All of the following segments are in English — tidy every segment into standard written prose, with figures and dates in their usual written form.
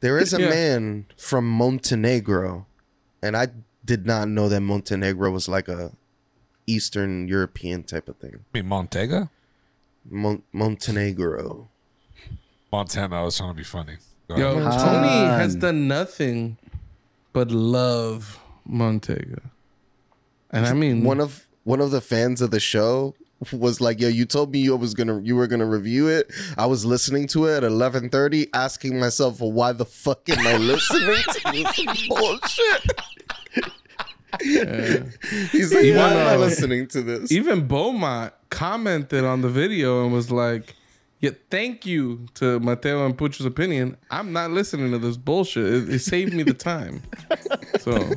There is a man from Montenegro, and I did not know that Montenegro was like a Eastern European type of thing. You mean Montega? Montenegro. Montana. I was trying to be funny. Yo, Tony has done nothing but love Montega, and I mean one of the fans of the show was like, "Yo, you told me you were gonna review it. I was listening to it at 11:30, asking myself, well, why the fuck am I listening to this bullshit?" He's like, "Why am I listening to this?" Even Beaumont commented on the video and was like, "Yeah, thank you to Mateo and Pucho's opinion. I'm not listening to this bullshit. It saved me the time." So.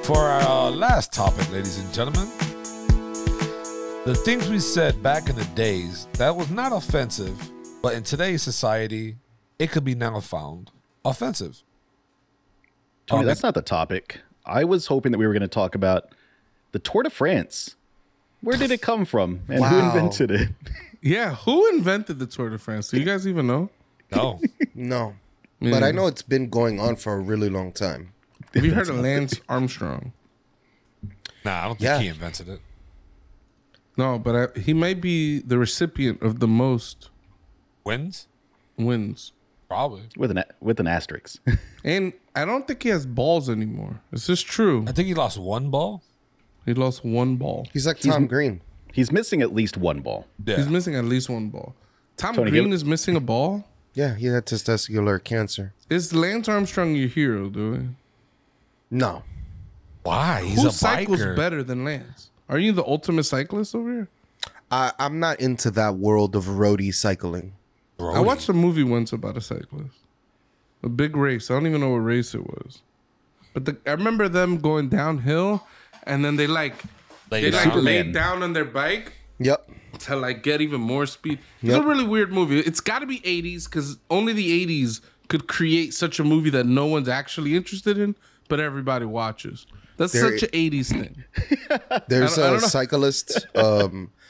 For our last topic, ladies and gentlemen, the things we said back in the days that was not offensive, but in today's society, it could be now found offensive. Tony, that's not the topic. I was hoping that we were going to talk about the Tour de France. Where did it come from, and who invented it? Yeah, who invented the Tour de France? Do you guys even know? No. No. But I know it's been going on for a really long time. Have you heard of Lance Armstrong? Nah, I don't think he invented it. No, but he might be the recipient of the most wins. Probably with an asterisk. And I don't think he has balls anymore. Is this true? I think he lost one ball. He lost one ball. He's like Tom Green. He's missing at least one ball. Yeah. He's missing at least one ball. Tony Green is missing a ball? Yeah, he had testicular cancer. Is Lance Armstrong your hero, dude? No. Why? He's Who a cycles biker. better than Lance? Are you the ultimate cyclist over here? I'm not into that world of roadie cycling. I watched a movie once about a cyclist. A big race. I don't even know what race it was. But I remember them going downhill, and then they laid down on their bike. Yep. To like get even more speed. It's a really weird movie. It's got to be 80s because only the 80s could create such a movie that no one's actually interested in, but everybody watches. That's such an 80s thing. There's a cyclist,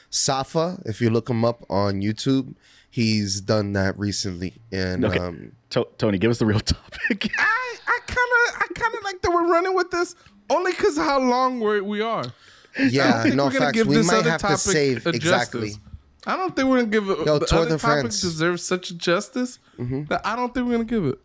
Safa. If you look him up on YouTube, he's done that recently. And Tony, give us the real topic. I kind of like that we're running with this only because of how long we are. Yeah, no facts. We might have to save exactly. I don't think we're gonna give it. Yo, the Tour other de topic France deserves such justice that I don't think we're gonna give it.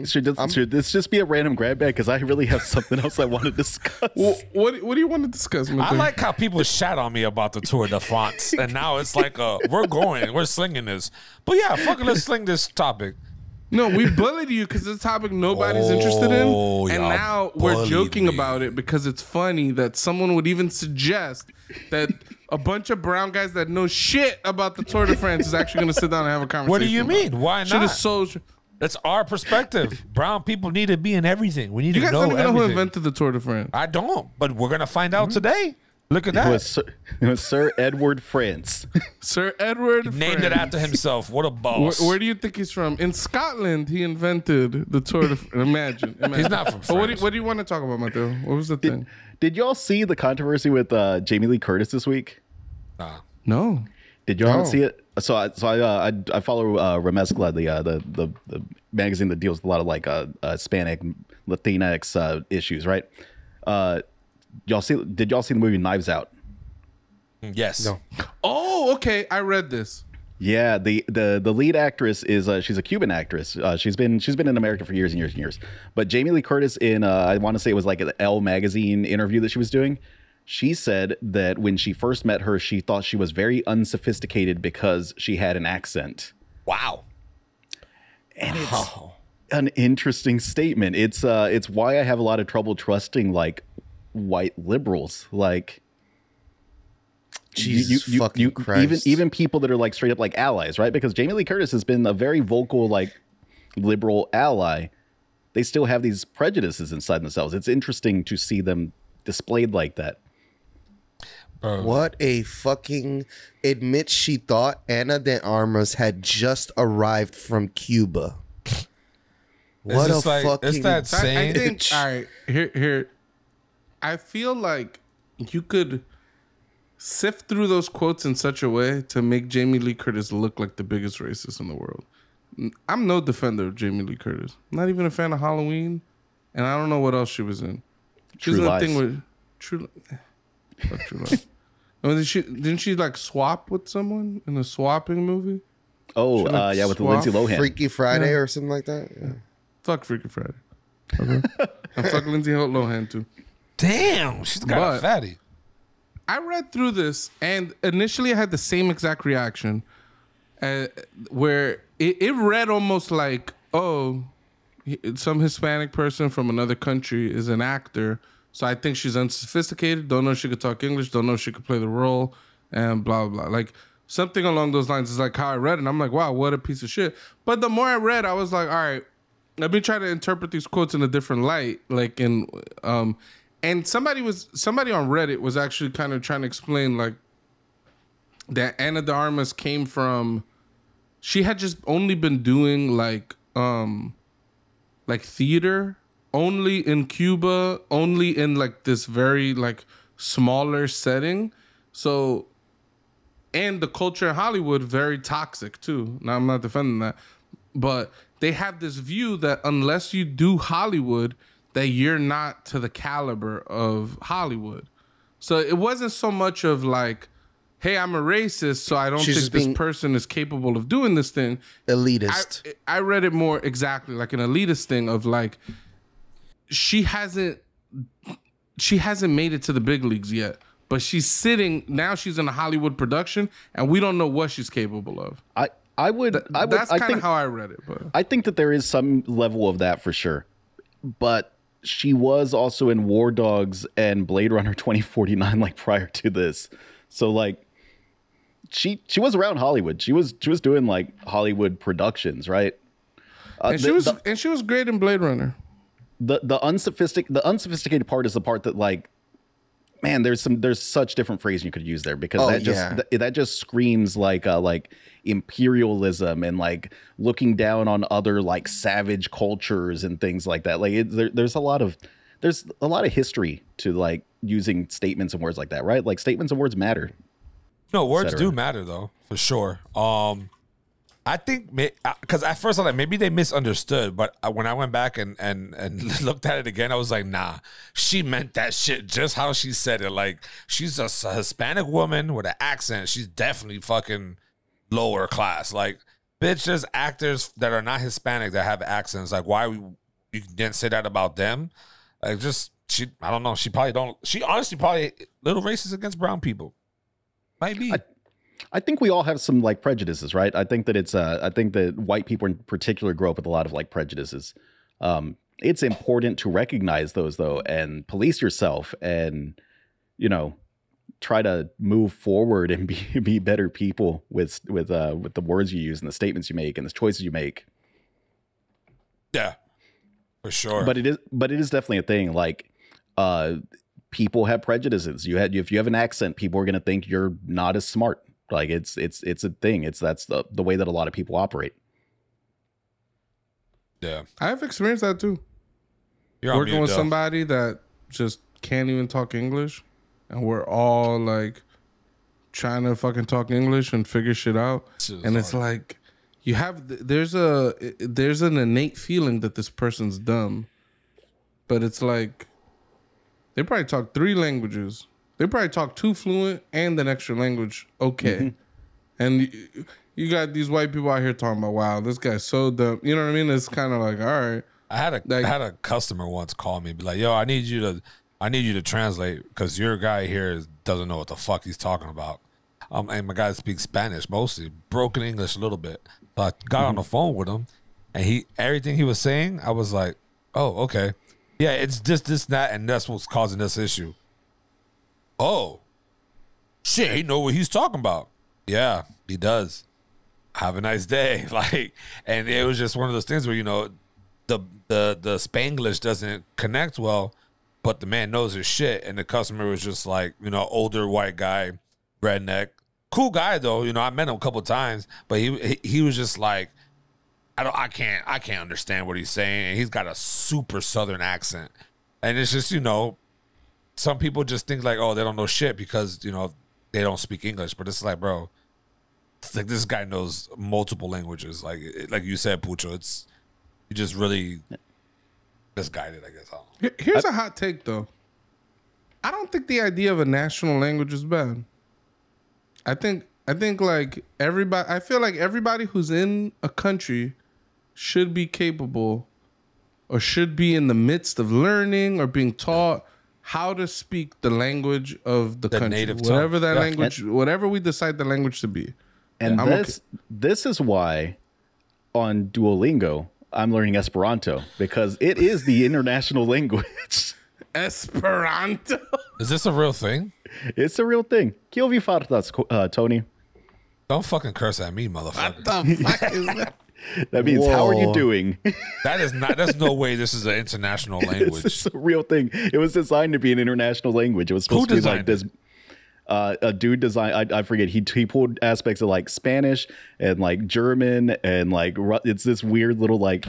Should this just be a random grab bag? Because I really have something else I want to discuss. What do you want to discuss? I like how people shat on me about the Tour de France, and now it's like we're slinging this. But yeah, fuck it, let's sling this topic. No, we bullied you because it's a topic nobody's interested in, and now we're joking about it because it's funny that someone would even suggest that a bunch of brown guys that know shit about the Tour de France is actually going to sit down and have a conversation. What do you mean? Why not? That's our perspective. Brown people need to be in everything. We need to know everything. You guys don't even know who invented the Tour de France. I don't, but we're going to find out today. Look at that. It was Sir Edward France. Sir Edward named it after himself. What a boss. Where do you think he's from? In Scotland, he invented the Tour de France. Imagine. He's not from France. What do you want to talk about, Mateo? What was the thing? Did y'all see the controversy with Jamie Lee Curtis this week? No. Did y'all see it? So I follow Remezcla, the magazine that deals with a lot of like Hispanic, Latinx issues, right? Did y'all see the movie Knives Out? Yes. No. Oh, okay. I read this. Yeah, the lead actress is she's a Cuban actress. She's been in America for years and years and years. But Jamie Lee Curtis in I want to say it was like an Elle magazine interview that she was doing. She said that when she first met her, she thought she was very unsophisticated because she had an accent. Wow. And it's an interesting statement. It's why I have a lot of trouble trusting like white liberals. Like Jesus fucking Christ. Even people that are like straight up like allies, right? Because Jamie Lee Curtis has been a very vocal like liberal ally. They still have these prejudices inside themselves. It's interesting to see them displayed like that. What a fucking... Admit she thought Ana de Armas had just arrived from Cuba. What a fucking... It's that saying. I think, all right, here. I feel like you could sift through those quotes in such a way to make Jamie Lee Curtis look like the biggest racist in the world. I'm no defender of Jamie Lee Curtis. I'm not even a fan of Halloween, and I don't know what else she was in. She was in a thing with True Lies. I mean, didn't she like swap with someone in a swapping movie? Oh, yeah, with the Lindsay Lohan. Freaky Friday or something like that. Yeah. Fuck Freaky Friday. Okay. And fuck Lindsay Lohan too. Damn, she's got a fatty. I read through this, and initially I had the same exact reaction, where it read almost like, oh, some Hispanic person from another country is an actor, so I think she's unsophisticated, don't know if she could talk English, don't know if she could play the role, and blah, blah, blah. Like, something along those lines is like how I read it, and I'm like, wow, what a piece of shit. But the more I read, I was like, all right, let me try to interpret these quotes in a different light, like in... And somebody on Reddit was actually kind of trying to explain like that Ana de Armas came from, she had just only been doing like theater only in Cuba, only in like this very like smaller setting. So, and the culture in Hollywood, very toxic too. Now I'm not defending that, but they have this view that unless you do Hollywood, that you're not to the caliber of Hollywood. So it wasn't so much of like, hey, I'm a racist, so I don't think this person is capable of doing this thing. Elitist. I read it more exactly like an elitist thing of like, she hasn't made it to the big leagues yet, but she's sitting, now she's in a Hollywood production, and we don't know what she's capable of. That's kind of how I read it. But I think that there is some level of that for sure. But she was also in War Dogs and Blade Runner 2049 like prior to this. So like she was around Hollywood. She was doing like Hollywood productions, right? And she was great in Blade Runner. The unsophisticated part is the part that like, man, there's such different phrasing you could use there, because that just screams like imperialism and like looking down on other like savage cultures and things like that. Like there's a lot of history to like using statements and words like that, right? Like statements and words matter. No, words do matter though, for sure. I think because at first I was like, maybe they misunderstood, but when I went back and looked at it again, I was like, nah, she meant that shit just how she said it. Like, she's a Hispanic woman with an accent. She's definitely fucking lower class. Like, bitch, there's actors that are not Hispanic that have accents. Like, why you didn't say that about them? Like, I don't know. She honestly probably a little racist against brown people. Might be. I think we all have some like prejudices, right? I think that I think that white people in particular grow up with a lot of like prejudices. It's important to recognize those though, and police yourself, and try to move forward and be better people with the words you use and the statements you make and the choices you make. Yeah, for sure. But it is definitely a thing. Like, people have prejudices. If you have an accent, people are going to think you're not as smart. Like it's a thing. That's the way that a lot of people operate. Yeah, I have experienced that too. You're working with somebody that just can't even talk English, and we're all like trying to fucking talk English and figure shit out. And it's like there's an innate feeling that this person's dumb, but it's like they probably talk 3 languages. They probably talk 2 fluent and an extra language. Okay. Mm-hmm. And you got these white people out here talking about, wow, this guy's so dumb. You know what I mean? It's kind of like, all right. I had a customer once call me, be like, yo, I need you to translate, because your guy here doesn't know what the fuck he's talking about. And my guy speaks Spanish mostly, broken English a little bit. So I got on the phone with him, and everything he was saying, I was like, oh, okay. Yeah, it's this, that, and that's what's causing this issue. Oh, shit, he know what he's talking about. Yeah, he does. Have a nice day. Like, and it was just one of those things where, the Spanglish doesn't connect well, but the man knows his shit. And the customer was just like, older white guy, redneck, cool guy though. I met him a couple of times, but he was just like, I can't understand what he's saying. And he's got a super Southern accent. And it's just, some people just think like, oh, they don't know shit because, you know, they don't speak English. But it's like, bro, it's like this guy knows multiple languages. Like you said, Pucho, it's you just really misguided, I guess. Here's a hot take, though. I don't think the idea of a national language is bad. I think like everybody, I feel like everybody who's in a country should be capable or should be in the midst of learning or being taught how to speak the language of the country, native whatever tongue. that language, whatever we decide the language to be. And this is why on Duolingo I'm learning Esperanto, because it is the international language. Esperanto. Is this a real thing? It's a real thing. Kill vi fartas, Tony. Don't fucking curse at me, motherfucker. What the fuck is that? That means, how are you doing? That is not. There's no way this is an international language. It's a real thing. It was designed to be an international language. It was supposed to be like this. A dude designed. I forget. He pulled aspects of like Spanish and like German and like it's this weird little like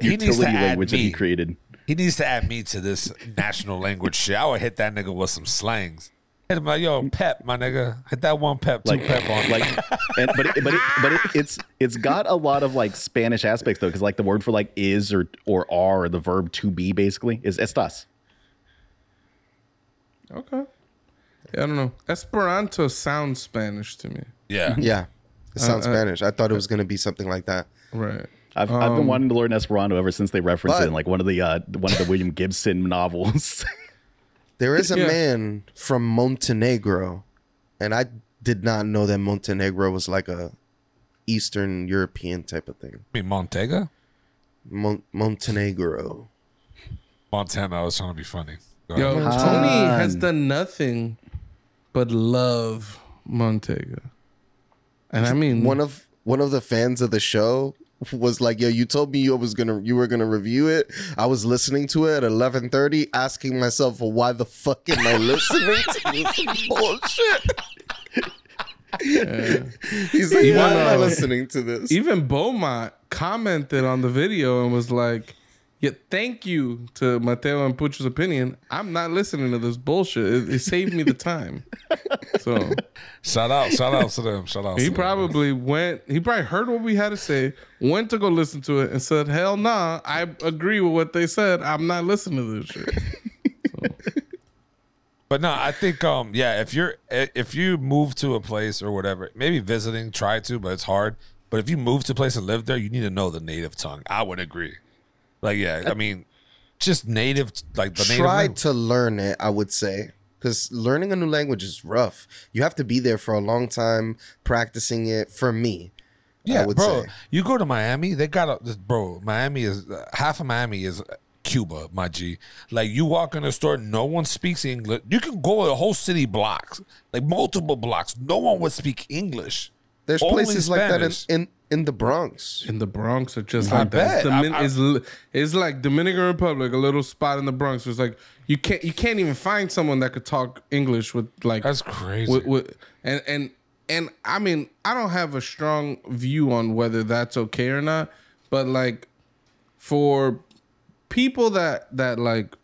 utility language that he created. He needs to add me to this national language shit. I would hit that nigga with some slangs. Hit him like, yo, pep, my nigga. Hit that one pep, two pep on. Like, it's got a lot of like Spanish aspects though, because like the word for like is or are or the verb to be basically is estas. Okay. Yeah, I don't know. Esperanto sounds Spanish to me. Yeah. Yeah. It sounds Spanish. I thought it was going to be something like that. Right. I've been wanting to learn Esperanto ever since they referenced it in like one of the William Gibson novels. There is a man from Montenegro, and I did not know that Montenegro was like a Eastern European type of thing. I mean, Montega? Montenegro. Montana. I was trying to be funny. Yo, Tony has done nothing but love Montega. And I mean, one of the fans of the show was like, yo, you told me you were gonna review it. I was listening to it at 11:30, asking myself, well, why the fuck am I listening to this bullshit? He's like, why am I listening to this? Even Beaumont commented on the video and was like, yeah, thank you to Mateo and Pucho's opinion. I'm not listening to this bullshit. It saved me the time. So shout out to them. He probably heard what we had to say, went to go listen to it, and said, hell nah, I agree with what they said. I'm not listening to this shit. So. But no, I think if you move to a place or whatever, maybe visiting, try to, but it's hard. But if you move to a place and live there, you need to know the native tongue. I would agree. Like, yeah, I mean, just native, like the native. Try to learn it, I would say, because learning a new language is rough. You have to be there for a long time practicing it. For me, yeah, I would bro. say. You go to Miami, they got Miami is half of Miami is Cuba, my G. Like, you walk in a store, no one speaks English. You can go a whole city blocks, like multiple blocks. No one would speak English. There's Only places like that Spanish. in the Bronx. In the Bronx are just I like that. bet. It's like Dominican Republic, a little spot in the Bronx. It's like you can't even find someone that could talk English with like That's crazy. And I mean, I don't have a strong view on whether that's okay or not, but like for people that like,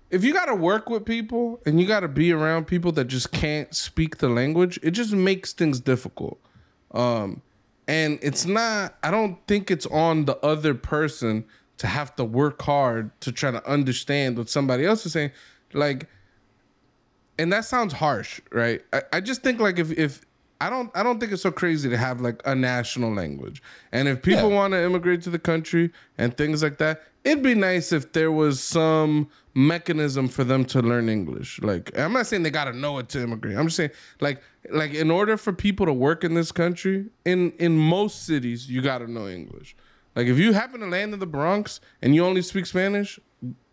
if you got to work with people and you got to be around people that just can't speak the language, it just makes things difficult. And it's not, I don't think it's on the other person to have to work hard to try to understand what somebody else is saying. Like, and that sounds harsh, right? I just think like if I don't think it's so crazy to have like a national language. And if people want to immigrate to the country and things like that, it'd be nice if there was some mechanism for them to learn English. Like, I'm not saying they got to know it to immigrate. I'm just saying like in order for people to work in this country, in most cities, you got to know English. Like, if you happen to land in the Bronx and you only speak Spanish,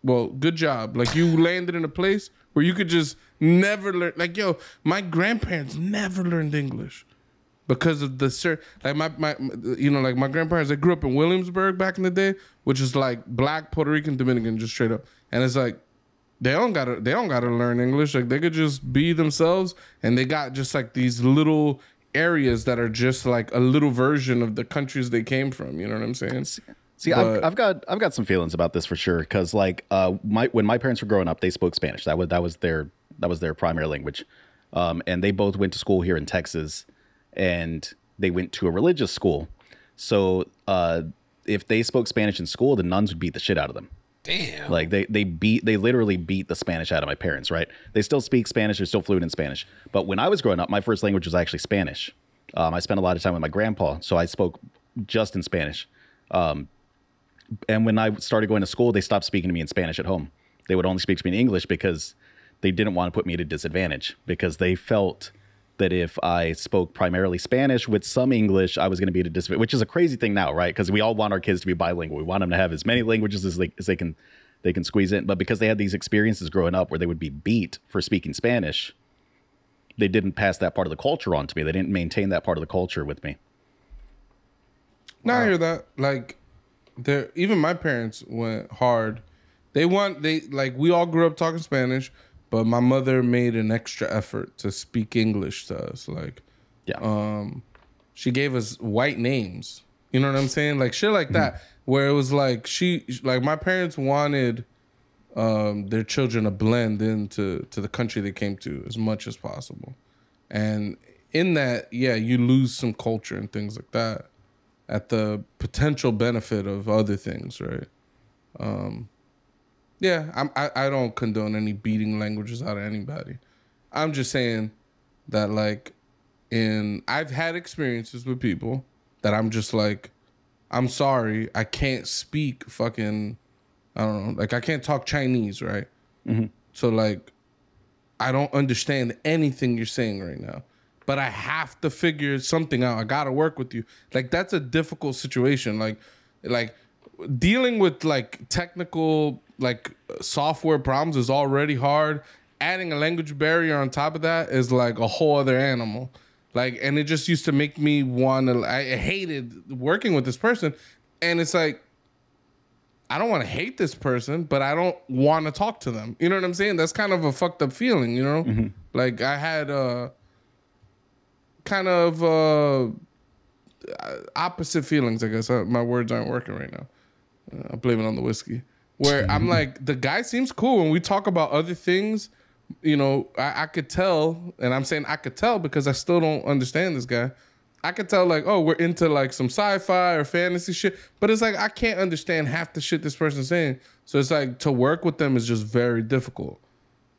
well, good job. Like, you landed in a place where you could just never learn. Like, yo, my grandparents never learned English because of the like my grandparents, they grew up in Williamsburg back in the day, which is like black, Puerto Rican, Dominican, just straight up. And it's like they don't gotta learn English. Like, they could just be themselves, and they got just like these little areas that are just like a little version of the countries they came from. You know what I'm saying? See, I've got some feelings about this for sure, because like when my parents were growing up, they spoke Spanish. That was their primary language, and they both went to school here in Texas, and they went to a religious school. So if they spoke Spanish in school, the nuns would beat the shit out of them. Damn. Like they literally beat the Spanish out of my parents, right? They still speak Spanish, they're still fluent in Spanish. But when I was growing up, my first language was actually Spanish. I spent a lot of time with my grandpa, so I spoke just in Spanish. And when I started going to school, they stopped speaking to me in Spanish at home. They would only speak to me in English because they didn't want to put me at a disadvantage, because they felt that if I spoke primarily Spanish with some English, I was going to be at a disadvantage, which is a crazy thing now, right? Because we all want our kids to be bilingual. We want them to have as many languages as they can squeeze in. But because they had these experiences growing up where they would be beat for speaking Spanish, they didn't pass that part of the culture on to me. They didn't maintain that part of the culture with me. Now I hear that. Like, even my parents went hard. We all grew up talking Spanish, but my mother made an extra effort to speak English to us. Like, she gave us white names. You know what I'm saying? Like shit like that. Where it was like my parents wanted their children to blend into the country they came to as much as possible. And in that, you lose some culture and things like that at the potential benefit of other things, right? I don't condone any beating languages out of anybody. I'm just saying that, like, I've had experiences with people that I'm just like, I'm sorry, I can't speak fucking, I don't know, like I can't talk Chinese, right? Mm-hmm. So like, I don't understand anything you're saying right now, but I have to figure something out. I gotta work with you. Like, that's a difficult situation. Like dealing with like technical, like software problems is already hard. Adding a language barrier on top of that is like a whole other animal. Like, and it just used to make me want to, I hated working with this person. And it's like, I don't want to hate this person, but I don't want to talk to them. You know what I'm saying? That's kind of a fucked up feeling, you know? Mm-hmm. Like, I had kind of opposite feelings, I guess. My words aren't working right now. I blame it on the whiskey. Where I'm like, the guy seems cool. When we talk about other things, you know, I could tell, and I'm saying I could tell because I still don't understand this guy. I could tell, like, oh, we're into like some sci-fi or fantasy shit, but it's like I can't understand half the shit this person's saying. So it's like, to work with them is just very difficult.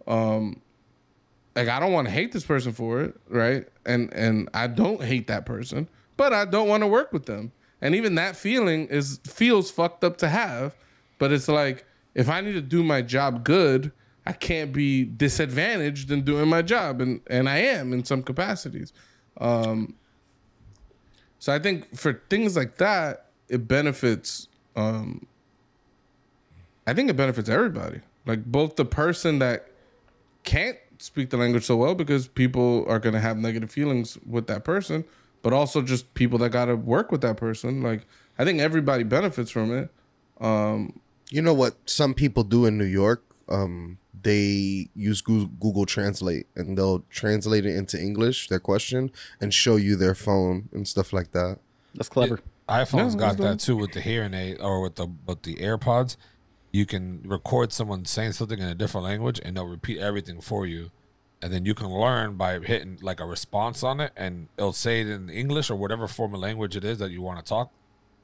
Like, I don't want to hate this person for it, right? And I don't hate that person, but I don't want to work with them. And even that feeling feels fucked up to have. But it's like, if I need to do my job good, I can't be disadvantaged in doing my job, and I am in some capacities. So I think for things like that, it benefits. I think it benefits everybody. Like, both the person that can't speak the language so well, because people are going to have negative feelings with that person, but also just people that got to work with that person. Like, I think everybody benefits from it. You know what some people do in New York? They use Google Translate, and they'll translate it into English, their question, and show you their phone and stuff like that. That's clever. iPhones got that too with the hearing aid, or with the AirPods. You can record someone saying something in a different language, and they'll repeat everything for you. And then you can learn by hitting like a response on it, and it'll say it in English or whatever form of language it is that you want to talk,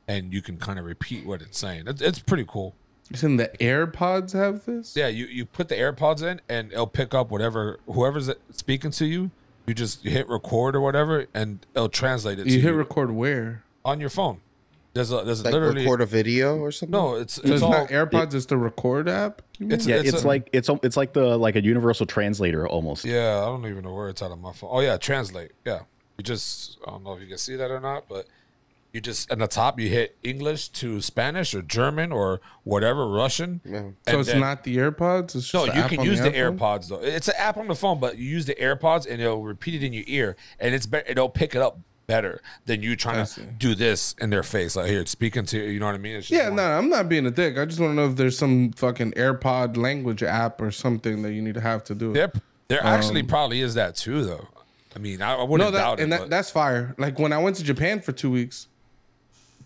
and you can kind of repeat what it's saying. It's pretty cool. You're saying the AirPods have this? Yeah, you put the AirPods in, and it'll pick up whoever's speaking to you. You just hit record or whatever, and it'll translate it to you. You hit record where? On your phone. There's like literally record a video or something. No, it's all, not AirPods. It's the record app. It's like a universal translator almost. Yeah, I don't even know where it's out of my phone. Oh yeah, translate. Yeah, I don't know if you can see that or not, but you just, at the top, you hit English to Spanish or German or whatever, Russian. Yeah. So it's not the AirPods? It's just no, you can use the AirPods, though. It's an app on the phone, but you use the AirPods, and it'll repeat it in your ear, and it'll pick it up better than you trying to do this in their face. Like, here, it's speaking to you, you know what I mean? It's just I'm not being a dick. I just want to know if there's some fucking AirPod language app or something that you need to have to do it. There actually probably is that, too, though. I mean, I wouldn't doubt it. And that's fire. Like, when I went to Japan for 2 weeks,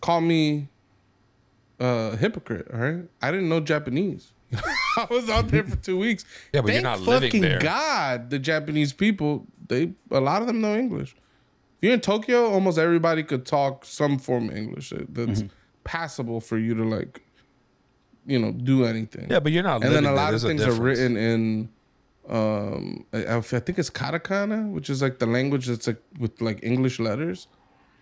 call me hypocrite. All right, I didn't know Japanese. I was out there for 2 weeks. Yeah, but you're not living there. God, the Japanese people, a lot of them know English. If you're in Tokyo, almost everybody could talk some form of English that's passable for you to like, do anything. Yeah, but you're not. And living then a there. lot There's of things a are difference. written in. I think it's katakana, which is like the language that's like with like English letters.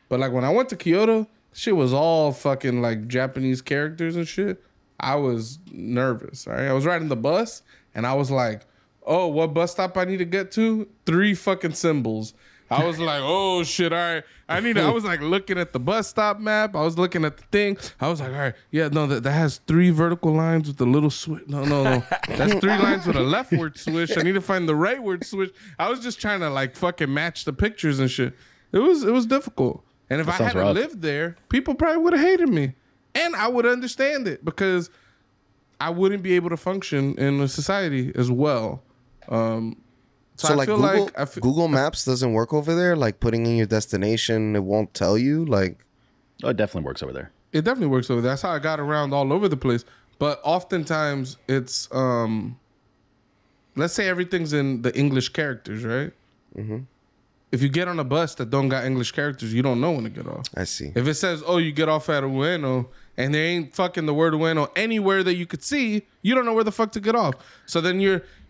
But like when I went to Kyoto, shit was all fucking like Japanese characters and shit. I was nervous. All right, I was riding the bus and I was like, "Oh, what bus stop I need to get to? 3 fucking symbols." I was like, "Oh shit! All right, I was like looking at the bus stop map. I was looking at the thing. I was like, "All right, yeah, no, that has 3 vertical lines with a little switch. No, that's 3 lines with a leftward switch. I need to find the rightward switch." I was just trying to like fucking match the pictures and shit. It was difficult. And if I hadn't lived there, people probably would have hated me, and I would understand it because I wouldn't be able to function in a society as well. So I like feel Google Maps doesn't work over there? Like putting in your destination, it won't tell you? Like, Oh, it definitely works over there. It definitely works over there. That's how I got around all over the place. But oftentimes it's, let's say everything's in the English characters, right? Mm-hmm. If you get on a bus that don't got English characters, you don't know when to get off. I see. If it says, "Oh, you get off at Ueno," and there ain't fucking the word Ueno anywhere that you could see, you don't know where the fuck to get off. So then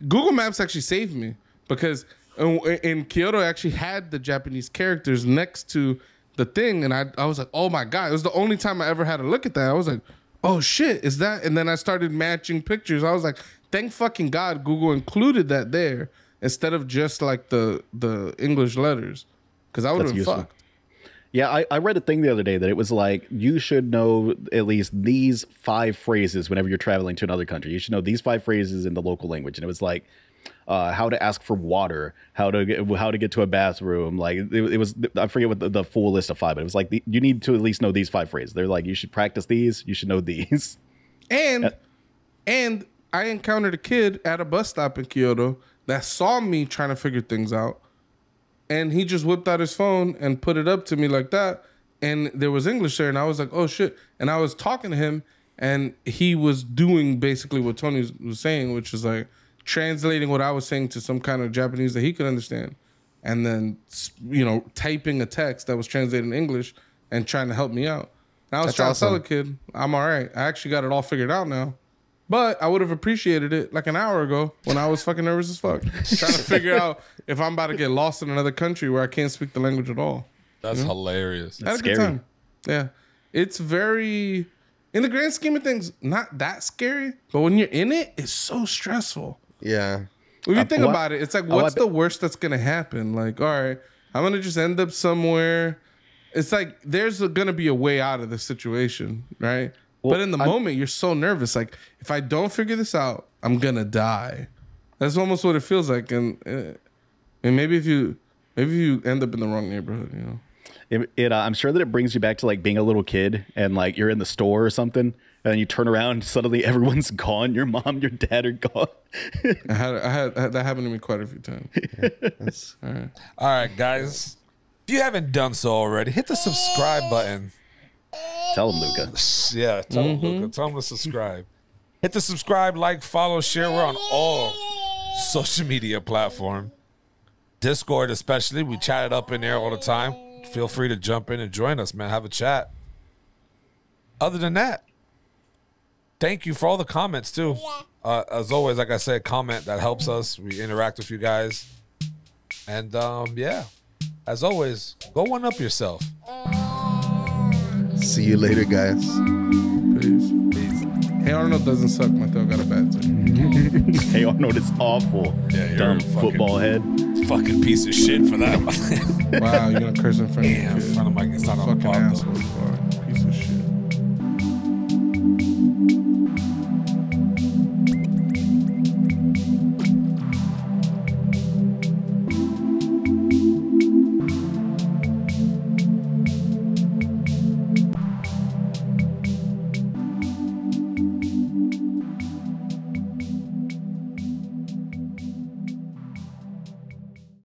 Google Maps actually saved me because in Kyoto I actually had the Japanese characters next to the thing, and I was like, "Oh my god!" It was the only time I ever had to look at that. I was like, "Oh shit, is that?" And then I started matching pictures. I was like, "Thank fucking God, Google included that there." Instead of just like the English letters, because I would have been fucked. Yeah, I read a thing the other day that it was like you should know at least these 5 phrases whenever you're traveling to another country. You should know these 5 phrases in the local language, and it was like how to ask for water, how to get to a bathroom. Like it was, I forget what the full list of 5, but it was like you need to at least know these 5 phrases. They're like you should practice these, you should know these. And I encountered a kid at a bus stop in Kyoto that saw me trying to figure things out, and he just whipped out his phone and put it up to me like that, and there was English there, and I was like, "Oh shit!" And I was talking to him, and he was doing basically what Tony was saying, which is like translating what I was saying to some kind of Japanese that he could understand, and then typing a text that was translated in English and trying to help me out. And I was trying to tell the kid, "I'm all right. I actually got it all figured out now." But I would have appreciated it like an hour ago when I was fucking nervous as fuck. Trying to figure out if I'm about to get lost in another country where I can't speak the language at all. That's hilarious. That's scary. Good time. Yeah. It's very, in the grand scheme of things, not that scary. But when you're in it, it's so stressful. Yeah. When you think about it, it's like, what's the worst that's going to happen? Like, all right, I'm going to just end up somewhere. It's like, there's going to be a way out of this situation, right? But in the moment, you're so nervous. Like, if I don't figure this out, I'm gonna die. That's almost what it feels like. And maybe if you end up in the wrong neighborhood, I'm sure that it brings you back to like being a little kid and like you're in the store or something, and then you turn around, and suddenly everyone's gone. Your mom, your dad are gone. I had that happened to me quite a few times. Yeah, all right, guys. If you haven't done so already, hit the subscribe button. Tell him, Luca. Yeah, tell him, Luca. Tell him to subscribe. Hit the subscribe, like, follow, share. We're on all social media platforms. Discord especially. We chat it up in there all the time. Feel free to jump in and join us, man. Have a chat. Other than that, thank you for all the comments, too. As always, like I said, comment. That helps us. We interact with you guys. And, yeah, as always, go one up yourself. See you later, guys. Peace. Hey Arnold doesn't suck. Mateo got a bad team. Hey Arnold is awful. Yeah, you're dumb a football head. Fucking piece of shit for that. Wow, you're gonna curse in front of your kid. In front of my, it's not on the podcast.